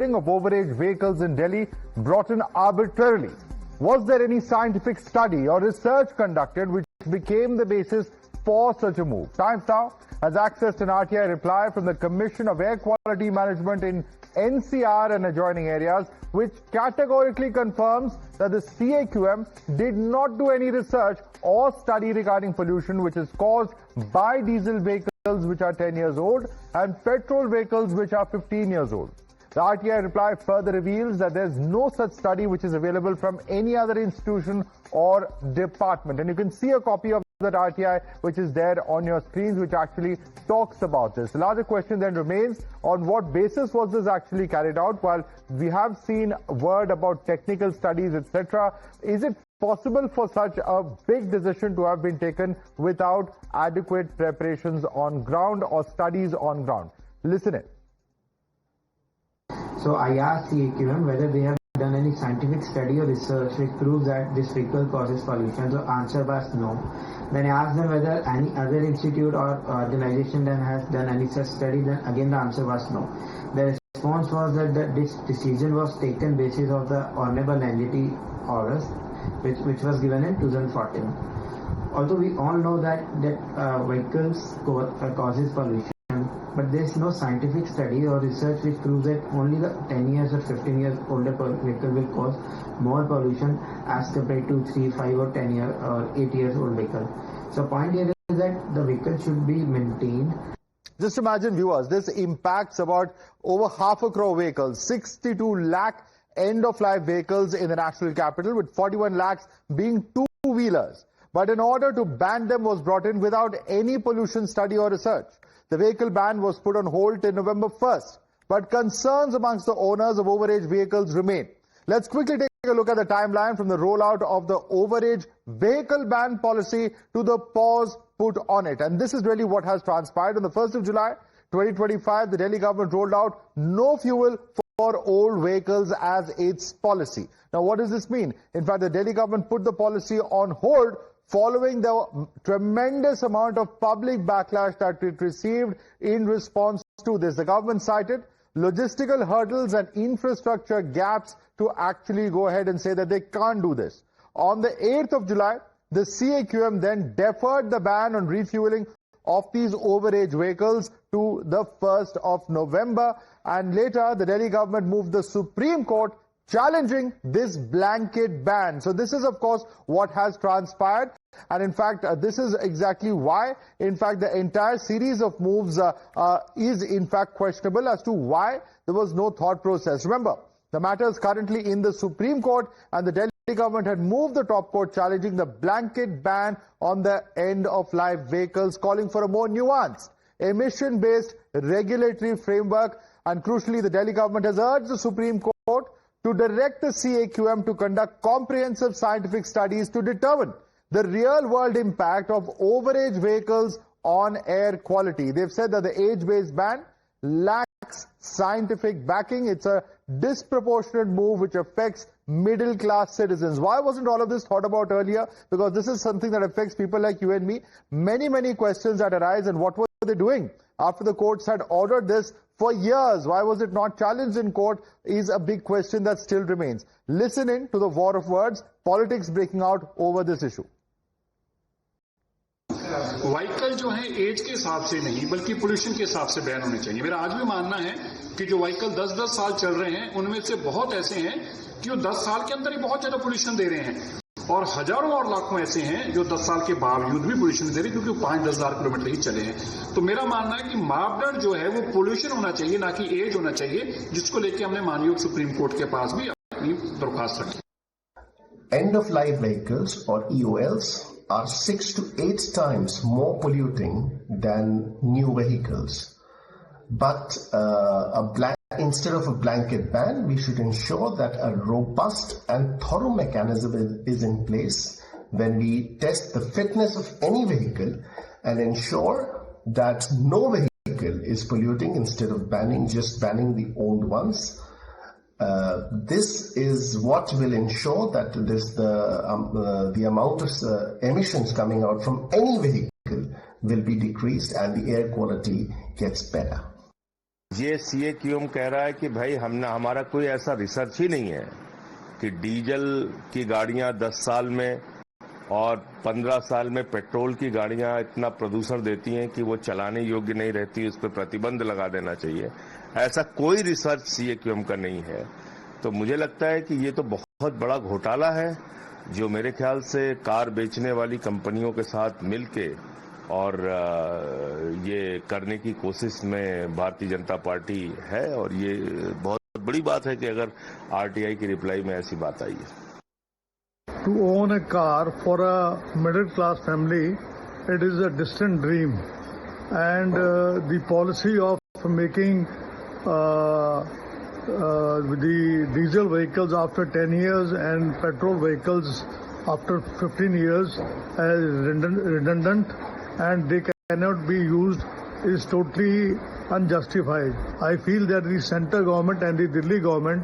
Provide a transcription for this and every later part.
of overage vehicles in Delhi brought in arbitrarily. Was there any scientific study or research conducted which became the basis for such a move? Times Now has accessed an RTI reply from the Commission of Air Quality Management in NCR and adjoining areas, which categorically confirms that the CAQM did not do any research or study regarding pollution which is caused by diesel vehicles which are 10 years old and petrol vehicles which are 15 years old. The RTI reply further reveals that there's no such study which is available from any other institution or department. And you can see a copy of that RTI which is there on your screens, which actually talks about this. The larger question then remains, on what basis was this actually carried out? While we have seen word about technical studies, etc., is it possible for such a big decision to have been taken without adequate preparations on ground or studies on ground? Listen in. So I asked CAQM whether they have done any scientific study or research which proves that this vehicle causes pollution. The answer was no. Then I asked them whether any other institute or organization then has done any such study. Then again the answer was no. The response was that this decision was taken basis of the Honorable Legality orders which was given in 2014. Although we all know that vehicles causes pollution, but there is no scientific study or research which proves that only the 10 years or 15 years older vehicle will cause more pollution as compared to 3, 5 or 10 year or 8 years old vehicle. So point here is that the vehicle should be maintained. Just imagine, viewers, this impacts about over 500,000 vehicles, 62 lakh end-of-life vehicles in the national capital, with 41 lakhs being two-wheelers. But in order to ban them was brought in without any pollution study or research. The vehicle ban was put on hold till November 1st, but concerns amongst the owners of overage vehicles remain. Let's quickly take a look at the timeline from the rollout of the overage vehicle ban policy to the pause put on it. And this is really what has transpired. On the 1st of July 2025, the Delhi government rolled out no fuel for old vehicles as its policy. Now, what does this mean? In fact, the Delhi government put the policy on hold following the tremendous amount of public backlash that it received in response to this. The government cited logistical hurdles and infrastructure gaps to actually go ahead and say that they can't do this. On the 8th of July, the CAQM then deferred the ban on refueling of these overage vehicles to the 1st of November. And later, the Delhi government moved the Supreme Court challenging this blanket ban. So this is, of course, what has transpired. And in fact, this is exactly why, in fact, the entire series of moves is in fact questionable as to why there was no thought process. Remember, the matter is currently in the Supreme Court, and the Delhi government had moved the top court challenging the blanket ban on the end-of-life vehicles, calling for a more nuanced, emission-based regulatory framework. And crucially, the Delhi government has urged the Supreme Court to direct the CAQM to conduct comprehensive scientific studies to determine the real-world impact of overage vehicles on air quality. They've said that the age-based ban lacks scientific backing. It's a disproportionate move which affects middle-class citizens. Why wasn't all of this thought about earlier? Because this is something that affects people like you and me. Many questions that arise, and what were they doing after the courts had ordered this for years? Why was it not challenged in court is a big question that still remains. Listen in to the war of words, politics breaking out over this issue. Vehicle जो है as के हिसाब से नहीं बल्कि pollution के हिसाब से बैन होने चाहिए। मेरा आज भी मानना है कि जो व्हीकल 10-10 साल चल रहे हैं उनमें से बहुत ऐसे हैं कि वो 10 साल के अंदर ही बहुत ज्यादा पोल्यूशन दे रहे हैं, और हजारों और लाखों ऐसे हैं जो 10 साल के बावजूद भी पोल्यूशन दे रहे हैं, क्योंकि 5-10 हजार किलोमीटर ही चले हैं। तो मेरा मानना है कि मापदंड जो है वो पोल्यूशन होना चाहिए, ना कि एज होना चाहिए, जिसको लेकर हमने माननीय सुप्रीम कोर्ट के पास भी अपनी दरख्वास्त रखी। End of life vehicles or EOLs are 6 to 8 times more polluting than new vehicles. But instead of a blanket ban, we should ensure that a robust and thorough mechanism is in place when we test the fitness of any vehicle and ensure that no vehicle is polluting instead of just banning the old ones. This is what will ensure that the amount of emissions coming out from any vehicle will be decreased and the air quality gets better. ये CAQM कह रहा है कि भाई हमारा कोई ऐसा research ही नहीं है कि डीजल की गाड़ियां 10 साल में और 15 साल में पेट्रोल की गाड़ियां इतना प्रदूषण देती हैं कि वो चलाने योग्य नहीं रहती, उस पर प्रतिबंध लगा देना चाहिए। ऐसा कोई रिसर्च CAQM का नहीं है। तो मुझे लगता है कि ये तो बहुत बड़ा घोटाला है जो मेरे ख्याल से कार बेचने वाली कंपनियों के साथ मिलके और ये करने की कोशिश में भारतीय जनता पार्टी है, और ये बहुत बड़ी बात है कि अगर RTI की रिप्लाई में ऐसी बात आई है। To own a car for a middle class family, it is a distant dream, and the policy of making the diesel vehicles after 10 years and petrol vehicles after 15 years as redundant and they cannot be used is totally unjustified. I feel that the central government and the Delhi government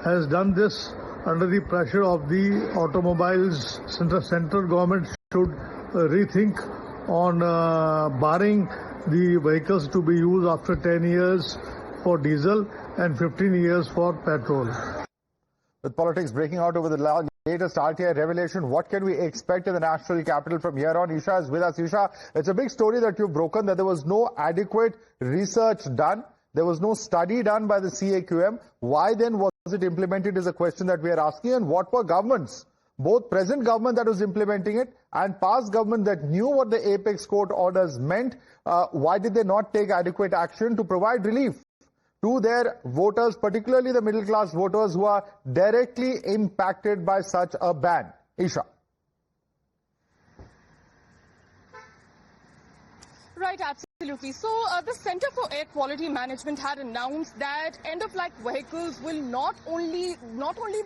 has done this under the pressure of the automobiles. Central government should rethink on barring the vehicles to be used after 10 years for diesel and 15 years for petrol. With politics breaking out over the latest RTI revelation, what can we expect in the national capital from here on? Isha is with us. Isha, it's a big story that you've broken, that there was no adequate research done. There was no study done by the CAQM. Why then was it implemented is a question that we are asking. And what were governments, both present government that was implementing it and past government that knew what the apex court orders meant, why did they not take adequate action to provide relief to their voters, particularly the middle class voters who are directly impacted by such a ban? Isha. Right, absolutely. So the Center for Air Quality Management had announced that end-of-life vehicles will not only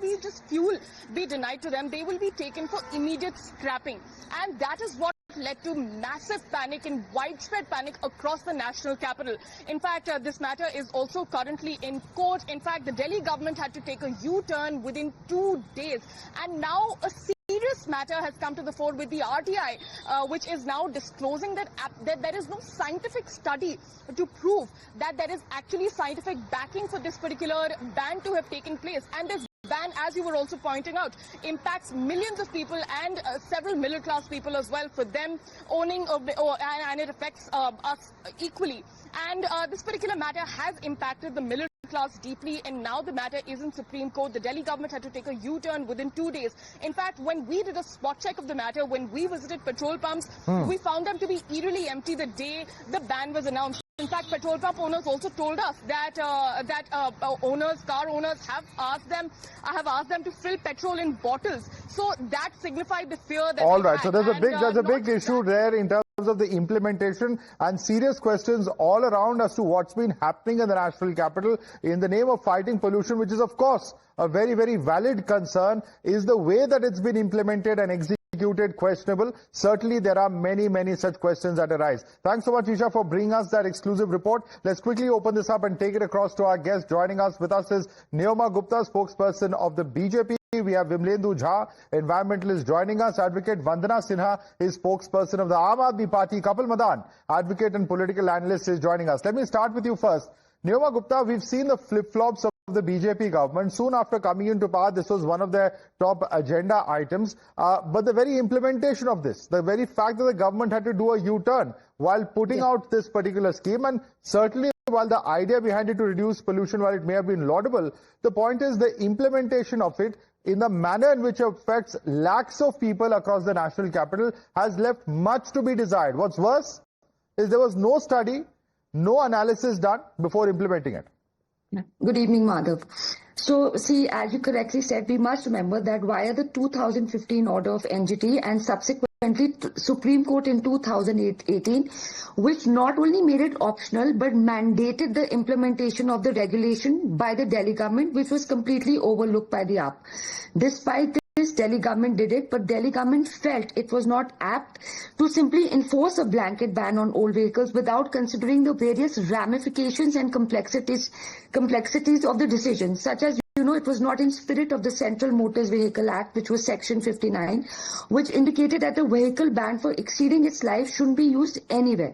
be just fuel be denied to them, they will be taken for immediate scrapping. And that is what led to massive panic and widespread panic across the national capital. In fact, this matter is also currently in court. In fact, the Delhi government had to take a U-turn within 2 days. And now a serious matter has come to the fore with the RTI, which is now disclosing that there is no scientific study to prove that there is actually scientific backing for this particular ban to have taken place. And this ban, as you were also pointing out, impacts millions of people and several middle class people as well, for them owning and it affects us equally. And this particular matter has impacted the middle class deeply, and now the matter is in Supreme Court. The Delhi government had to take a U-turn within 2 days. In fact, when we did a spot check of the matter, when we visited petrol pumps, we found them to be eerily empty the day the ban was announced. In fact, petrol pump owners also told us that car owners have asked them to fill petrol in bottles. So that signified the fear that all they right. had. So there's a big issue there in terms of the implementation, and serious questions all around as to what's been happening in the national capital in the name of fighting pollution, which is of course a very, very valid concern. Is the way that it's been implemented and executed questionable? Certainly there are many, many such questions that arise. Thanks so much, Isha, for bringing us that exclusive report. Let's quickly open this up and take it across to our guest. Joining us with us is Neoma Gupta, spokesperson of the BJP. We have Vimlendu Jha, environmentalist, joining us. Advocate Vandana Sinha is spokesperson of the Aam Aadmi Party. Kapil Madan, advocate and political analyst, is joining us. Let me start with you first. Neoma Gupta, we've seen the flip-flops of the BJP government. Soon after coming into power, this was one of their top agenda items. But the very implementation of this, the very fact that the government had to do a U-turn while putting out this particular scheme, and certainly while the idea behind it to reduce pollution, while it may have been laudable, the point is the implementation of it in the manner in which it affects lakhs of people across the national capital has left much to be desired. What's worse is there was no study, no analysis done before implementing it. Good evening, Madhav. So, see, as you correctly said, we must remember that via the 2015 order of NGT and subsequently Supreme Court in 2018, which not only made it optional but mandated the implementation of the regulation by the Delhi government, which was completely overlooked by the AAP. Despite this, Delhi government did it, but Delhi government felt it was not apt to simply enforce a blanket ban on old vehicles without considering the various ramifications and complexities of the decision, such as, it was not in spirit of the Central Motor Vehicle Act, which was Section 59, which indicated that a vehicle banned for exceeding its life shouldn't be used anywhere.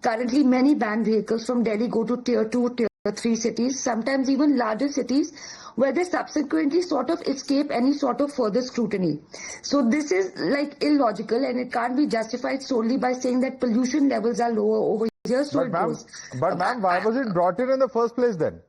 Currently, many banned vehicles from Delhi go to Tier 2, Tier three cities, sometimes even larger cities, where they subsequently sort of escape any sort of further scrutiny. So this is like illogical, and it can't be justified solely by saying that pollution levels are lower over here. So but ma'am, why was it brought in the first place then?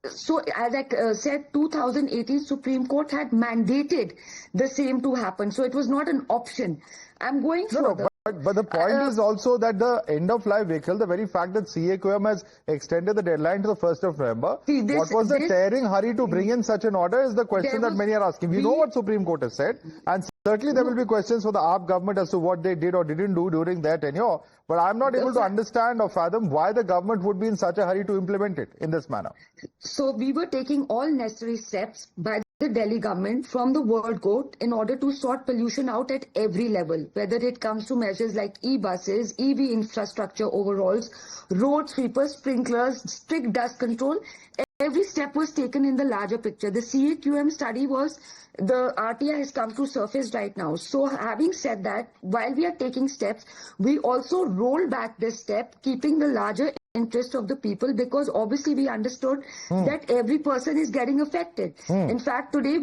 So as I said, 2018 Supreme Court had mandated the same to happen. So it was not an option. I'm going further. No, but the point is also that the end-of-life vehicle, the very fact that CAQM has extended the deadline to the 1st of November, what was the tearing hurry to bring in such an order is the question that many are asking. We know what Supreme Court has said, and certainly there will be questions for the AAP government as to what they did or didn't do during their tenure, but I'm not able to understand or fathom why the government would be in such a hurry to implement it in this manner. So we were taking all necessary steps by the Delhi government from the World Court in order to sort pollution out at every level, whether it comes to measures like e-buses, EV infrastructure overhauls, road sweepers, sprinklers, strict dust control. Every step was taken in the larger picture. The CAQM study was, the RTI has come to surface right now. So having said that, while we are taking steps, we also roll back this step, keeping the larger interest of the people, because obviously we understood that every person is getting affected. In fact, today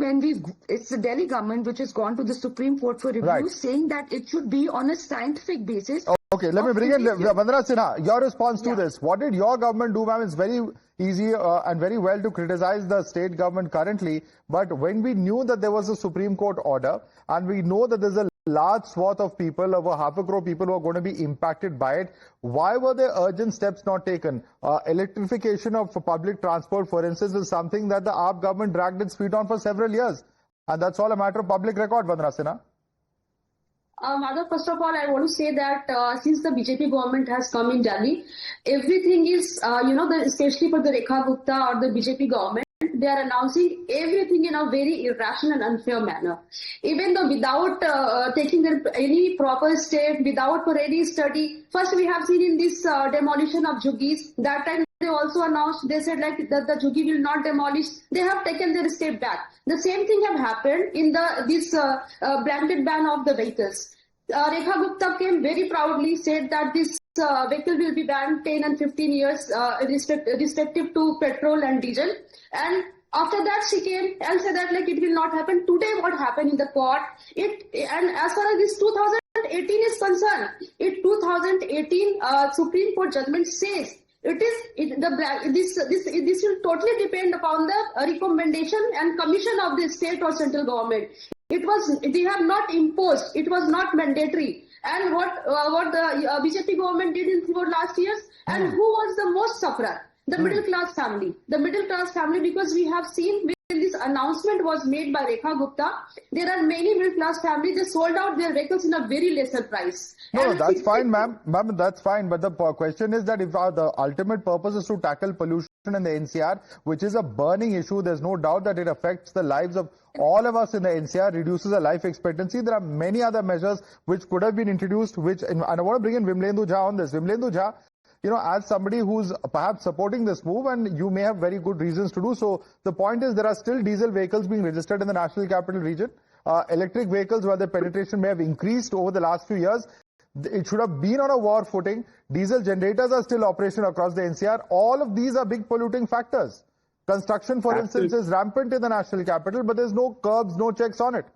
it's the Delhi government which has gone to the Supreme Court for review, saying that it should be on a scientific basis. Okay, let me bring in Vandana Sinha. Your response to this. What did your government do, ma'am? It's very easy and very well to criticize the state government currently, but when we knew that there was a Supreme Court order and we know that there's a large swath of people, over 500 million people who are going to be impacted by it, why were there urgent steps not taken? Electrification of public transport, for instance, is something that the AAP government dragged its feet on for several years, and that's all a matter of public record, Vandana Sinha. Madhav, first of all, I want to say that since the BJP government has come in Delhi, everything is, especially for the Rekha Gupta or the BJP government, they are announcing everything in a very irrational and unfair manner. Even though without taking any proper step, without for any study. First, we have seen in this demolition of jhuggies. That time they also announced, they said like that the jhuggi will not demolish. They have taken their step back. The same thing have happened in this blanket ban of the vehicles. Rekha Gupta came very proudly, said that this vehicle will be banned 10 and 15 years respective to petrol and diesel. And after that she came and said that like it will not happen. Today what happened in the court, and as far as this 2018 is concerned, 2018 Supreme Court judgment says this will totally depend upon the recommendation and commission of the state or central government. They have not imposed, it was not mandatory. And what the BJP government did in the last years, and who was the most sufferer? The middle class family. The middle class family, because we have seen when this announcement was made by Rekha Gupta, there are many middle class families, they sold out their vehicles in a very lesser price. No, that's fine, ma'am. Ma'am, that's fine. But the question is that if the ultimate purpose is to tackle pollution in the NCR, which is a burning issue, there's no doubt that it affects the lives of all of us in the NCR, reduces the life expectancy. There are many other measures which could have been introduced, and I want to bring in Vimlendu Jha on this. Vimlendu Jha, as somebody who's perhaps supporting this move, and you may have very good reasons to do so, the point is there are still diesel vehicles being registered in the National Capital Region. Electric vehicles, where the penetration may have increased over the last few years, it should have been on a war footing. Diesel generators are still operational across the NCR. All of these are big polluting factors. Construction, for instance, is rampant in the national capital, but there's no curbs, no checks on it.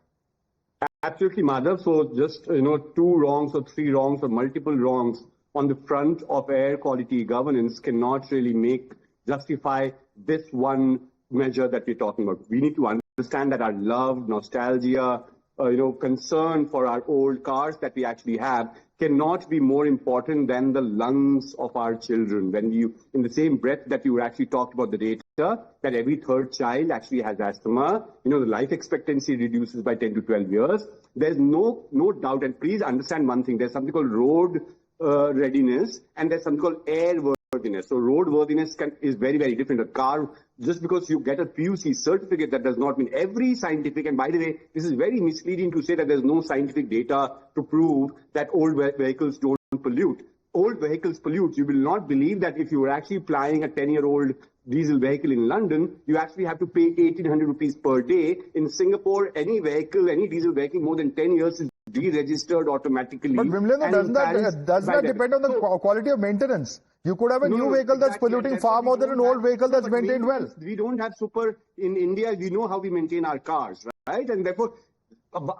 Absolutely, Madhav. So just, 2 wrongs or 3 wrongs or multiple wrongs on the front of air quality governance cannot really justify this one measure that we're talking about. We need to understand that our love, nostalgia, concern for our old cars that we actually have cannot be more important than the lungs of our children. When in the same breath that you actually talked about the data, that every third child actually has asthma, the life expectancy reduces by 10 to 12 years. There's no doubt, and please understand one thing, there's something called road readiness and there's something called airworthiness. So roadworthiness is very, very different. A car, just because you get a PUC certificate, that does not mean every scientific, and by the way, this is very misleading to say that there's no scientific data to prove that old vehicles don't pollute. Old vehicles pollute. You will not believe that if you were actually flying a 10-year-old diesel vehicle in London, you actually have to pay 1,800 rupees per day. In Singapore, any diesel vehicle more than 10 years is deregistered automatically. But Vimlendu, does that depend on the quality of maintenance? You could have a new vehicle that's polluting far more than an old vehicle that's maintained well. We don't have in India, we know how we maintain our cars, right? And therefore,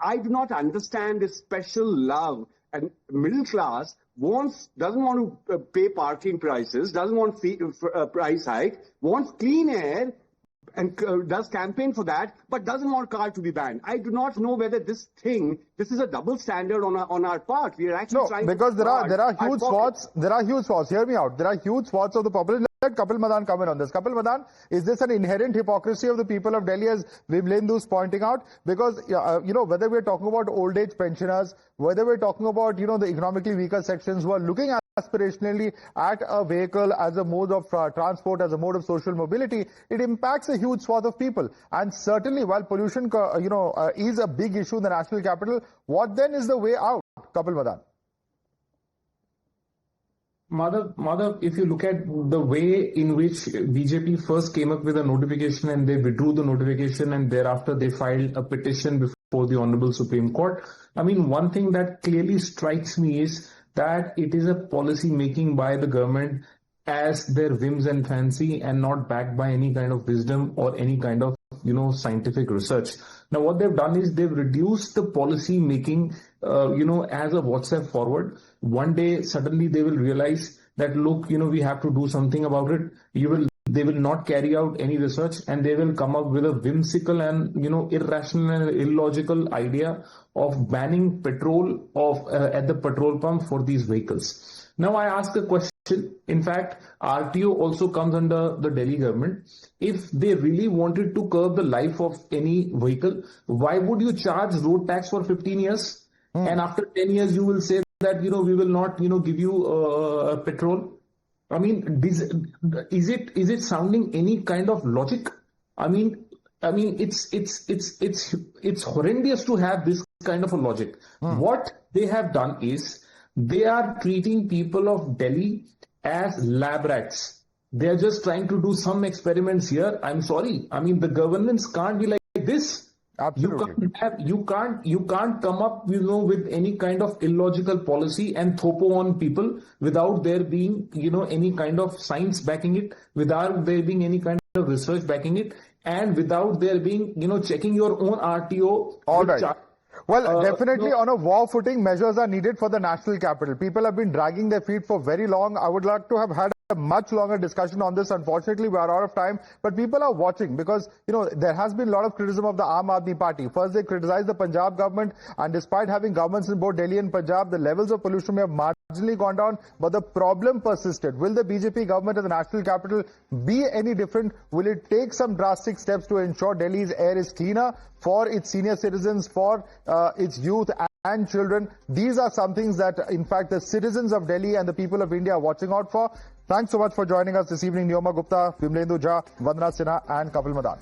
I do not understand this special love. And middle class doesn't want to pay parking prices, doesn't want price hike, wants clean air, and does campaign for that, but doesn't want car to be banned. I do not know whether this is a double standard on our part. We are actually trying because there are huge swaths. There are huge swaths. Hear me out. There are huge swaths of the population. Let Kapil Madan come in on this. Kapil Madan, is this an inherent hypocrisy of the people of Delhi, as Vimlendu is pointing out? Because whether we're talking about old age pensioners, whether we're talking about the economically weaker sections who are looking aspirationally at a vehicle as a mode of transport, as a mode of social mobility, it impacts a huge swath of people. And certainly, while pollution is a big issue in the national capital, what then is the way out, Kapil Madan? Madhav, if you look at the way in which BJP first came up with a notification and they withdrew the notification and thereafter they filed a petition before the Honorable Supreme Court, I mean, one thing that clearly strikes me is that it is a policy making by the government as their whims and fancy and not backed by any kind of wisdom or any kind of scientific research. Now, what they've done is they've reduced the policy making, as a WhatsApp forward. One day, suddenly they will realize that, look, we have to do something about it. They will not carry out any research and they will come up with a whimsical and, irrational and illogical idea of banning petrol at the petrol pump for these vehicles. Now, I ask a question. In fact, RTO also comes under the Delhi government. If they really wanted to curb the life of any vehicle, why would you charge road tax for 15 years? And after 10 years, you will say that, we will not, give you petrol. I mean, is it sounding any kind of logic? I mean, it's horrendous to have this kind of a logic. What they have done is they are treating people of Delhi as lab rats. They are just trying to do some experiments here. I'm sorry. I mean, the governance can't be like this. Absolutely. You can't come up, with any kind of illogical policy and thopo on people without there being, any kind of science backing it, without there being any kind of research backing it, and without there being, checking your own RTO. All right. Well, definitely on a war footing, measures are needed for the national capital. People have been dragging their feet for very long. I would like to have had a much longer discussion on this. Unfortunately, we are out of time, but people are watching because, there has been a lot of criticism of the Aam Aadmi Party. First, they criticized the Punjab government, and despite having governments in both Delhi and Punjab, the levels of pollution may have marginally gone down, but the problem persisted. Will the BJP government at the national capital be any different? Will it take some drastic steps to ensure Delhi's air is cleaner for its senior citizens, for its youth and children? These are some things that, in fact, the citizens of Delhi and the people of India are watching out for. Thanks so much for joining us this evening, Neoma Gupta, Vimlendu Jha, Vandana Sinha and Kapil Madan.